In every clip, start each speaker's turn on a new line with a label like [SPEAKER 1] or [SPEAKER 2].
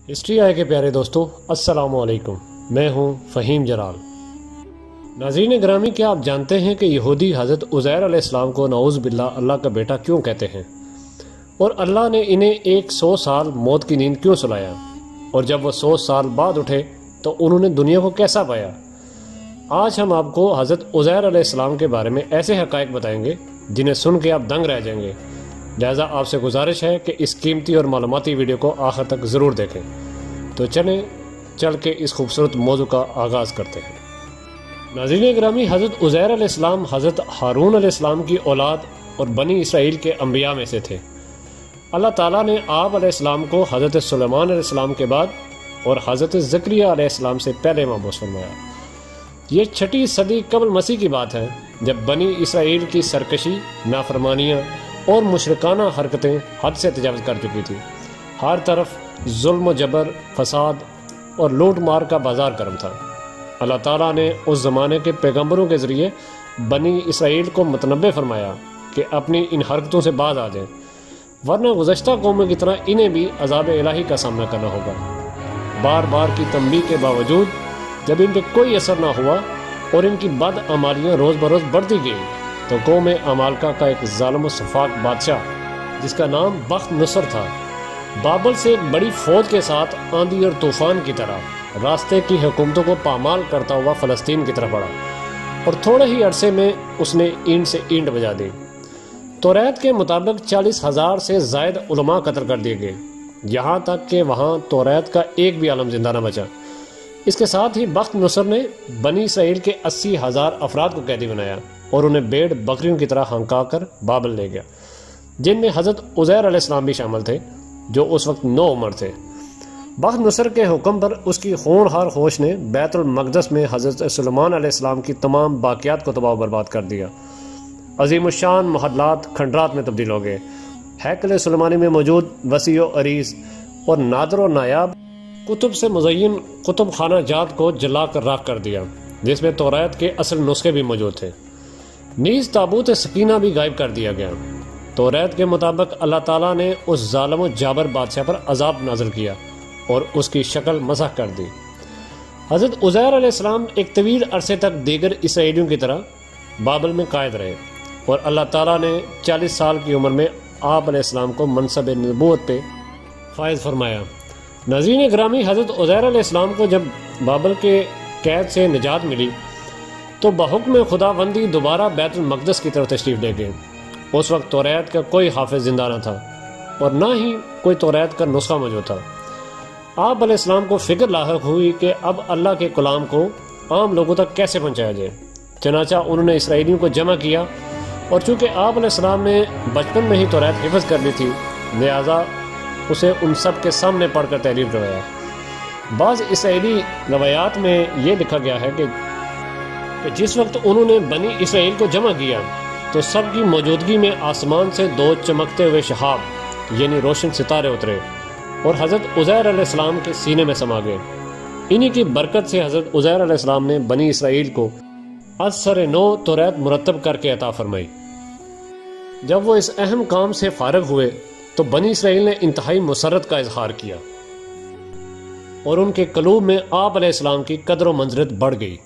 [SPEAKER 1] History آئے کے پیارے دوستو، السلام علیکم۔ میں ہوں فہیم جلال۔ ناظرین گرامی، کیا آپ جانتے ہیں کہ یہودی حضرت عزیر علیہ السلام کو نعوذ باللہ اللہ کا بیٹا کیوں کہتے ہیں؟ اور اللہ نے انہیں 100 سال موت کی نیند کیوں سلایا؟ اور جب وہ 100 سال بعد اٹھے تو انہوں نے دنیا کو کیسا پایا؟ آج ہم آپ کو حضرت عزیر علیہ السلام کے بارے میں ایسے حقائق بتائیں گے جنہیں سن کے آپ دنگ رہ جائیں گے۔ لہٰذا آپ سے گزارش ہے کہ اس قیمتی اور معلوماتی ویڈیو کو آخر تک ضرور دیکھیں۔ تو چل کے اس خوبصورت موضوع کا آغاز کرتے ہیں۔ ناظرین گرامی، حضرت عزیر علیہ السلام حضرت ہارون علیہ السلام کی اولاد اور بنی اسرائیل کے انبیاء میں سے تھے۔ اللہ تعالیٰ نے آپ علیہ السلام کو حضرت سلیمان علیہ السلام کے بعد اور حضرت زکریا علیہ السلام سے پہلے مبعوث فرمایا۔ یہ 6 صدی قبل مسیح کی بات ہے، جب بنی اسرائیل کی سرکشی، نافرمانیاں اور مشرکانہ حرکتیں حد سے تجاوز کر چکی تھی۔ ہر طرف ظلم و جبر، فساد اور لوٹ مار کا بازار گرم تھا۔ اللہ تعالیٰ نے اس زمانے کے پیغمبروں کے ذریعے بنی اسرائیل کو متنبہ فرمایا کہ اپنی ان حرکتوں سے باز آ جائیں، ورنہ گزشتہ قوموں کی طرح انہیں بھی عذاب الہی کا سامنا کرنا ہوگا۔ بار بار کی تنبیہ کے باوجود جب ان پہ کوئی اثر نہ ہوا اور ان کی بدعمالیاں روز بروز بڑھتی گئی، تو قوم عمالقہ کا ایک ظالم و سفاک بادشاہ جس کا نام بخت نصر تھا، بابل سے ایک بڑی فوج کے ساتھ آندھی اور طوفان کی طرح راستے کی حکومتوں کو پامال کرتا ہوا فلسطین کی طرف بڑھا، اور تھوڑے ہی عرصے میں اس نے اینٹ سے اینٹ بجا دی۔ توریت کے مطابق 40,000 سے زائد علماء قتل کر دیے گئے، یہاں تک کہ وہاں توریت کا ایک بھی عالم زندہ نہ بچا۔ اس کے ساتھ ہی بخت نصر نے بنی اسرائیل کے 80,000 افراد کو قیدی بنایا اور انہیں بھیڑ بکریوں کی طرح ہنکا کر بابل لے گیا، جن میں حضرت عزیر علیہ السلام بھی شامل تھے، جو اس وقت 9 عمر تھے۔ بخت نصر کے حکم پر اس کی ہونہار فوج نے بیت المقدس میں حضرت سلیمان علیہ السلام کی تمام باقیات کو تباہ و برباد کر دیا۔ عظیم الشان محلات کھنڈرات میں تبدیل ہو گئے۔ ہیکل سلیمانی میں موجود وسیع و عریض اور نادر و نایاب کتب سے مزین کتب خانہ جات کو جلا کر راکھ کر دیا، جس میں توریت کے اصل نسخے بھی موجود تھے۔ نیز تابوت سکینہ بھی غائب کر دیا گیا۔ توریت کے مطابق اللہ تعالیٰ نے اس ظالم و جابر بادشاہ پر عذاب نازل کیا اور اس کی شکل مسح کر دی۔ حضرت عزیر علیہ السلام ایک طویل عرصے تک دیگر اسرائیلیوں کی طرح بابل میں قائد رہے، اور اللہ تعالیٰ نے 40 سال کی عمر میں آپ علیہ السلام کو منصب نبوت پہ فائز فرمایا۔ ناظرین گرامی، حضرت عزیر علیہ السلام کو جب بابل کے قید سے نجات ملی تو بحکم خداوندی دوبارہ بیت المقدس کی طرف تشریف لے گئے۔ اس وقت توریت کا کوئی حافظ زندہ نہ تھا اور نہ ہی کوئی توریت کا نسخہ موجود تھا۔ آپ علیہ السلام کو فکر لاحق ہوئی کہ اب اللہ کے کلام کو عام لوگوں تک کیسے پہنچایا جائے۔ چنانچہ انہوں نے اسرائیلیوں کو جمع کیا، اور چونکہ آپ علیہ السلام نے بچپن میں ہی توریت حفظ کر لی تھی، لہٰذا اسے ان سب کے سامنے پڑھ کر تحریر کروایا۔ بعض اسرائیلی روایات میں یہ لکھا گیا ہے کہ جس وقت انہوں نے بنی اسرائیل کو جمع کیا تو سب کی موجودگی میں آسمان سے 2 چمکتے ہوئے شہاب یعنی روشن ستارے اترے اور حضرت عزیر علیہ السلام کے سینے میں سما گئے۔ انہی کی برکت سے حضرت عزیر علیہ السلام نے بنی اسرائیل کو از سر نو توریت مرتب کر کے عطا فرمائی۔ جب وہ اس اہم کام سے فارغ ہوئے تو بنی اسرائیل نے انتہائی مسرت کا اظہار کیا، اور ان کے قلوب میں آپ علیہ السلام کی قدر و منزلت بڑھ گئی۔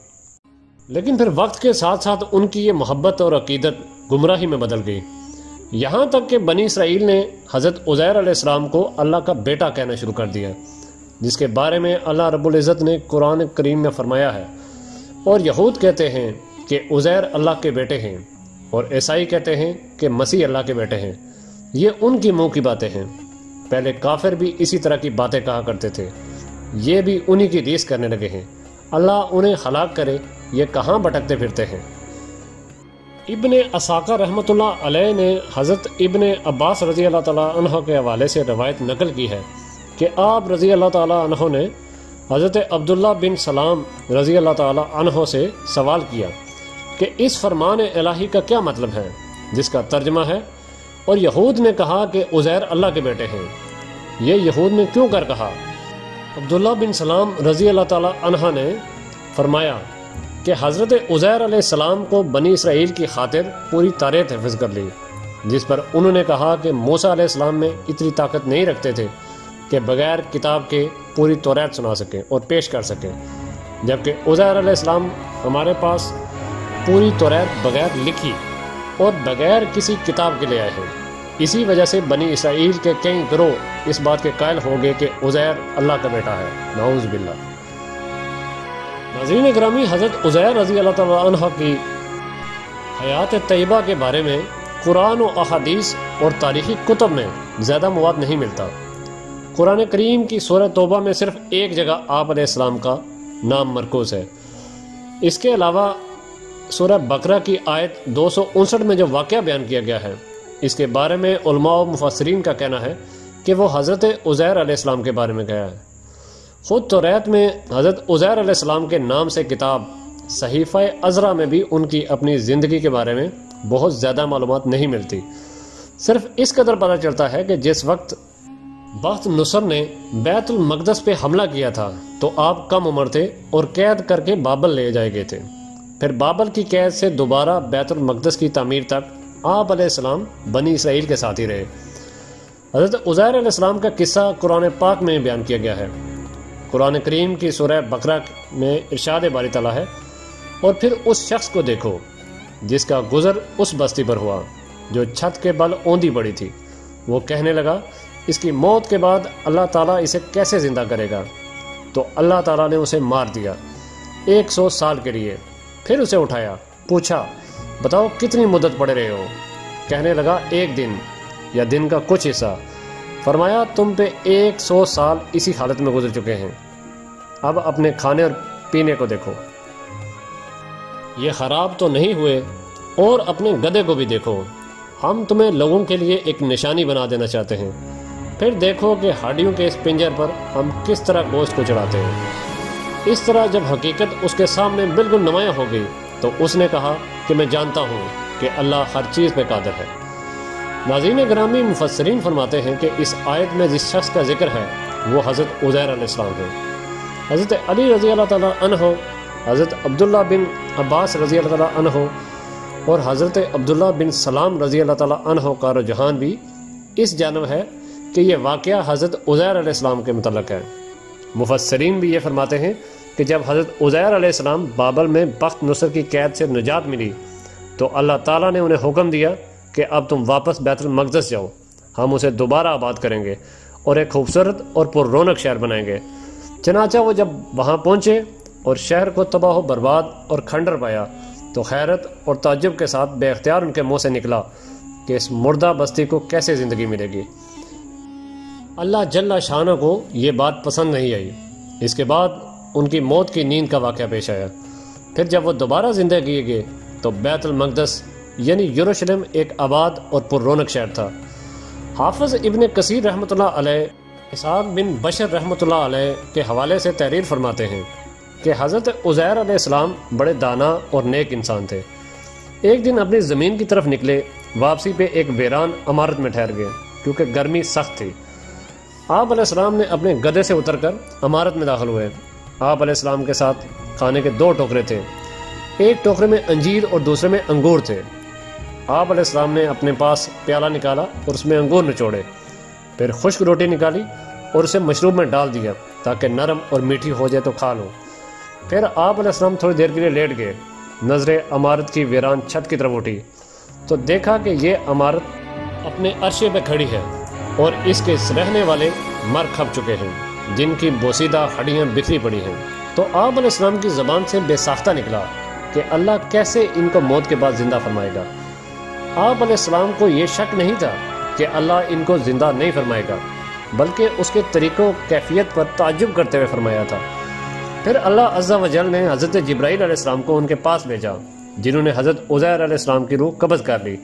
[SPEAKER 1] لیکن پھر وقت کے ساتھ ساتھ ان کی یہ محبت اور عقیدت گمراہی میں بدل گئی، یہاں تک کہ بنی اسرائیل نے حضرت عزیر علیہ السلام کو اللہ کا بیٹا کہنا شروع کر دیا، جس کے بارے میں اللہ رب العزت نے قرآن کریم میں فرمایا ہے۔ اور یہود کہتے ہیں کہ عزیر اللہ کے بیٹے ہیں، اور عیسائی کہتے ہیں کہ مسیح اللہ کے بیٹے ہیں۔ یہ ان کی منہ کی باتیں ہیں۔ پہلے کافر بھی اسی طرح کی باتیں کہا کرتے تھے، یہ بھی انہی کی ریس کرنے لگے ہیں۔ اللہ انہیں ہلاک کرے، یہ کہاں بھٹکتے پھرتے ہیں۔ ابن اساکر رحمۃ اللہ علیہ نے حضرت ابن عباس رضی اللہ تعالیٰ عنہ کے حوالے سے روایت نقل کی ہے کہ آپ رضی اللہ تعالیٰ عنہ نے حضرت عبداللہ بن سلام رضی اللہ تعالیٰ عنہ سے سوال کیا کہ اس فرمان الہی کا کیا مطلب ہے، جس کا ترجمہ ہے اور یہود نے کہا کہ عزیر اللہ کے بیٹے ہیں، یہ یہود نے کیوں کر کہا؟ عبداللہ بن سلام رضی اللہ تعالیٰ عنہ نے فرمایا کہ حضرت عزیر علیہ السلام کو بنی اسرائیل کی خاطر پوری تاریخ حفظ کر لی، جس پر انہوں نے کہا کہ موسیٰ علیہ السلام میں اتنی طاقت نہیں رکھتے تھے کہ بغیر کتاب کے پوری توریت سنا سکیں اور پیش کر سکیں، جبکہ عزیر علیہ السلام ہمارے پاس پوری توریت بغیر لکھی اور بغیر کسی کتاب کے لے آئے ہیں۔ اسی وجہ سے بنی اسرائیل کے کئی گروہ اس بات کے قائل ہو گئے کہ عزیر اللہ کا بیٹا ہے، نعوذ باللہ۔ ناظرین گرامی، حضرت عزیر رضی اللہ تعالیٰ عنہ کی حیات طیبہ کے بارے میں قرآن و احادیث اور تاریخی کتب میں زیادہ مواد نہیں ملتا۔ قرآن کریم کی سورہ توبہ میں صرف ایک جگہ آپ علیہ السلام کا نام مرکوز ہے۔ اس کے علاوہ سورہ بقرہ کی آیت 259 میں جو واقعہ بیان کیا گیا ہے، اس کے بارے میں علماء و مفسرین کا کہنا ہے کہ وہ حضرت عزیر علیہ السلام کے بارے میں گیا ہے۔ خود توریت میں حضرت عزیر علیہ السلام کے نام سے کتاب صحیفہ عذرا میں بھی ان کی اپنی زندگی کے بارے میں بہت زیادہ معلومات نہیں ملتی۔ صرف اس قدر پتہ چلتا ہے کہ جس وقت بخت نصر نے بیت المقدس پہ حملہ کیا تھا تو آپ کم عمر تھے اور قید کر کے بابل لے جائے گئے تھے۔ پھر بابل کی قید سے دوبارہ بیت المقدس کی تعمیر تک آپ علیہ السلام بنی اسرائیل کے ساتھ ہی رہے۔ حضرت عزیر علیہ السلام کا قصہ قرآن پاک میں بیان کیا گیا ہے۔ قرآن کریم کی سورہ بقرہ میں ارشاد باری تعالیٰ ہے، اور پھر اس شخص کو دیکھو جس کا گزر اس بستی پر ہوا جو چھت کے بل اوندھی پڑی تھی۔ وہ کہنے لگا اس کی موت کے بعد اللہ تعالیٰ اسے کیسے زندہ کرے گا؟ تو اللہ تعالیٰ نے اسے مار دیا 100 سال کے لیے۔ پھر اسے اٹھایا، پوچھا بتاؤ کتنی مدت پڑے رہے ہو؟ کہنے لگا 1 دن یا دن کا کچھ حصہ۔ فرمایا تم پہ 100 سال اسی حالت میں گزر چکے ہیں، اب اپنے کھانے اور پینے کو دیکھو، یہ خراب تو نہیں ہوئے، اور اپنے گدھے کو بھی دیکھو، ہم تمہیں لوگوں کے لیے ایک نشانی بنا دینا چاہتے ہیں۔ پھر دیکھو کہ ہڈیوں کے اس پنجر پر ہم کس طرح گوشت کو چڑھاتے ہیں۔ اس طرح جب حقیقت اس کے سامنے بالکل نمایاں ہو گئی تو اس نے کہا کہ میں جانتا ہوں کہ اللہ ہر چیز پہ قادر ہے۔ ناظرین گرامی، مفسرین فرماتے ہیں کہ اس آیت میں جس شخص کا ذکر ہے وہ حضرت عزیر علیہ السلام ہے۔ حضرت علی رضی اللہ تعالیٰ عنہ، حضرت عبداللہ بن عباس رضی اللہ تعالیٰ عنہ اور حضرت عبداللہ بن سلام رضی اللہ تعالیٰ عنہ کا رجحان بھی اس جانب ہے کہ یہ واقعہ حضرت عزیر علیہ السلام کے متعلق ہے۔ مفسرین بھی یہ فرماتے ہیں کہ جب حضرت عزیر علیہ السلام بابل میں بخت نصر کی قید سے نجات ملی تو اللہ تعالیٰ نے انہیں حکم دیا کہ اب تم واپس بیت المقدس جاؤ، ہم اسے دوبارہ آباد کریں گے اور ایک خوبصورت اور پر رونق شہر بنائیں گے۔ چنانچہ وہ جب وہاں پہنچے اور شہر کو تباہ و برباد اور کھنڈر پایا تو حیرت اور تعجب کے ساتھ بے اختیار ان کے منہ سے نکلا کہ اس مردہ بستی کو کیسے زندگی ملے گی۔ اللہ جل شانہ کو یہ بات پسند نہیں آئی۔ اس کے بعد ان کی موت کی نیند کا واقعہ پیش آیا۔ پھر جب وہ دوبارہ زندہ کیے گئے تو بیت المقدس یعنی یروشلم ایک آباد اور پر رونق شہر تھا۔ حافظ ابن کثیر رحمۃ اللہ علیہ اسحاق بن بشر رحمۃ اللہ علیہ کے حوالے سے تحریر فرماتے ہیں کہ حضرت عزیر علیہ السلام بڑے دانا اور نیک انسان تھے۔ ایک دن اپنی زمین کی طرف نکلے، واپسی پہ ایک ویران عمارت میں ٹھہر گئے کیونکہ گرمی سخت تھی۔ آپ علیہ السلام نے اپنے گدھے سے اتر کر عمارت میں داخل ہوئے۔ آپ علیہ السلام کے ساتھ کھانے کے 2 ٹوکرے تھے، ایک ٹوکرے میں انجیر اور دوسرے میں انگور تھے۔ آپ علیہ السلام نے اپنے پاس پیالہ نکالا اور اس میں انگور نچوڑے، پھر خشک روٹی نکالی اور اسے مشروب میں ڈال دیا تاکہ نرم اور میٹھی ہو جائے تو کھا لو۔ پھر آپ علیہ السلام تھوڑی دیر کے لیے لیٹ گئے۔ نظریں عمارت کی ویران چھت کی طرف اٹھی تو دیکھا کہ یہ عمارت اپنے عرشے پہ کھڑی ہے اور اس کے رہنے والے مر کھپ چکے ہیں جن کی بوسیدہ ہڈیاں بکھری پڑی ہیں۔ تو آپ علیہ السلام کی زبان سے بے ساختہ نکلا کہ اللہ کیسے ان کو موت کے بعد زندہ فرمائے گا۔ آپ علیہ السلام کو یہ شک نہیں تھا کہ اللہ ان کو زندہ نہیں فرمائے گا، بلکہ اس کے طریقوں کیفیت پر تعجب کرتے ہوئے فرمایا تھا۔ پھر اللہ عز و جل نے حضرت جبرائیل علیہ السلام کو ان کے پاس بھیجا، جنہوں نے حضرت عزیر علیہ السلام کی روح قبض کر لی،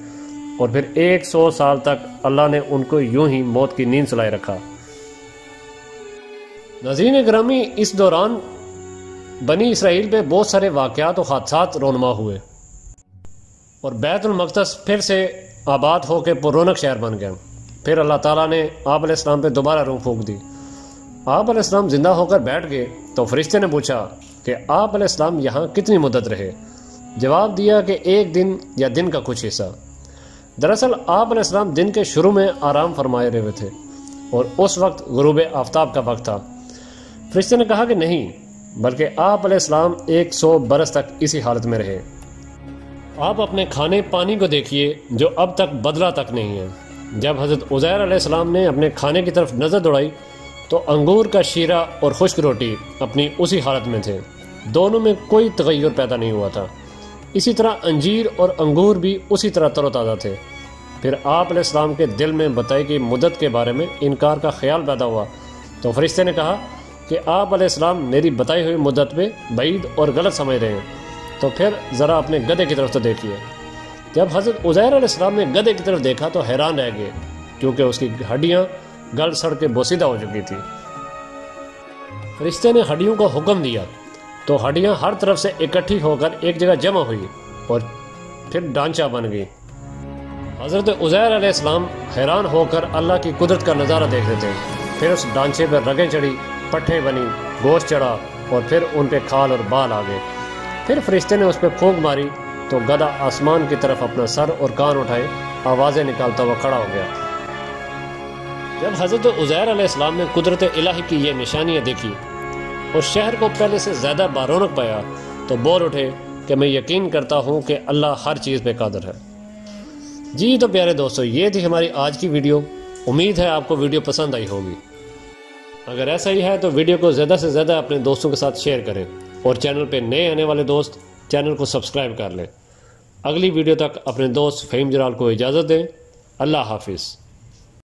[SPEAKER 1] اور پھر 100 سال تک اللہ نے ان کو یوں ہی موت کی نیند سلائے رکھا۔ ناظرین گرامی، اس دوران بنی اسرائیل پہ بہت سارے واقعات و حادثات رونما ہوئے اور بیت المقدس پھر سے آباد ہو کے پر رونق شہر بن گیا۔ پھر اللہ تعالیٰ نے آپ علیہ السلام پہ دوبارہ روح پھونک دی۔ آپ علیہ السلام زندہ ہو کر بیٹھ گئے تو فرشتے نے پوچھا کہ آپ علیہ السلام یہاں کتنی مدت رہے؟ جواب دیا کہ 1 دن یا دن کا کچھ حصہ۔ دراصل آپ علیہ السلام دن کے شروع میں آرام فرمائے رہے تھے، اور اس وقت غروب آفتاب کا وقت تھا۔ فرشتے نے کہا کہ نہیں، بلکہ آپ علیہ السلام 100 برس تک اسی حالت میں رہے۔ آپ اپنے کھانے پانی کو دیکھیے جو اب تک بدلا تک نہیں ہے۔ جب حضرت عزیر علیہ السلام نے اپنے کھانے کی طرف نظر دوڑائی تو انگور کا شیرہ اور خشک روٹی اپنی اسی حالت میں تھے، دونوں میں کوئی تغیر پیدا نہیں ہوا تھا۔ اسی طرح انجیر اور انگور بھی اسی طرح تر و تازہ تھے۔ پھر آپ علیہ السلام کے دل میں بتائی گئی مدت کے بارے میں انکار کا خیال پیدا ہوا تو فرشتے نے کہا کہ آپ علیہ السلام میری بتائی ہوئی مدت پہ بعید اور غلط سمجھ رہے ہیں، تو پھر ذرا اپنے گدھے کی طرف تو دیکھیے۔ جب حضرت عزیر علیہ السلام نے گدھے کی طرف دیکھا تو حیران رہ گئے، کیونکہ اس کی ہڈیاں گل سڑ کے بوسیدہ ہو چکی تھی۔ فرشتے نے ہڈیوں کو حکم دیا تو ہڈیاں ہر طرف سے اکٹھی ہو کر ایک جگہ جمع ہوئی اور پھر ڈانچہ بن گئی۔ حضرت عزیر علیہ السلام حیران ہو کر اللہ کی قدرت کا نظارہ دیکھ رہے تھے۔ پھر اس ڈانچے پر رگیں چڑھی، پٹھیں بنی، گوشت چڑھا اور پھر ان پہ کھال اور بال آ گئے۔ پھر فرشتے نے اس پہ پھونک ماری تو گدھا آسمان کی طرف اپنا سر اور کان اٹھائے آوازیں نکالتا ہوا کھڑا ہو گیا۔ جب حضرت عزیر علیہ السلام نے قدرت الہی کی یہ نشانیاں دیکھی اور شہر کو پہلے سے زیادہ بارونق پایا تو بول اٹھے کہ میں یقین کرتا ہوں کہ اللہ ہر چیز پہ قادر ہے۔ جی تو پیارے دوستو، یہ تھی ہماری آج کی ویڈیو۔ امید ہے آپ کو ویڈیو پسند آئی ہوگی۔ اگر ایسا ہی ہے تو ویڈیو کو زیادہ سے زیادہ اپنے دوستوں کے ساتھ شیئر کریں اور چینل پہ نئے آنے والے دوست چینل کو سبسکرائب کر لیں۔ اگلی ویڈیو تک اپنے دوست فہیم جلال کو اجازت دیں۔ اللہ حافظ۔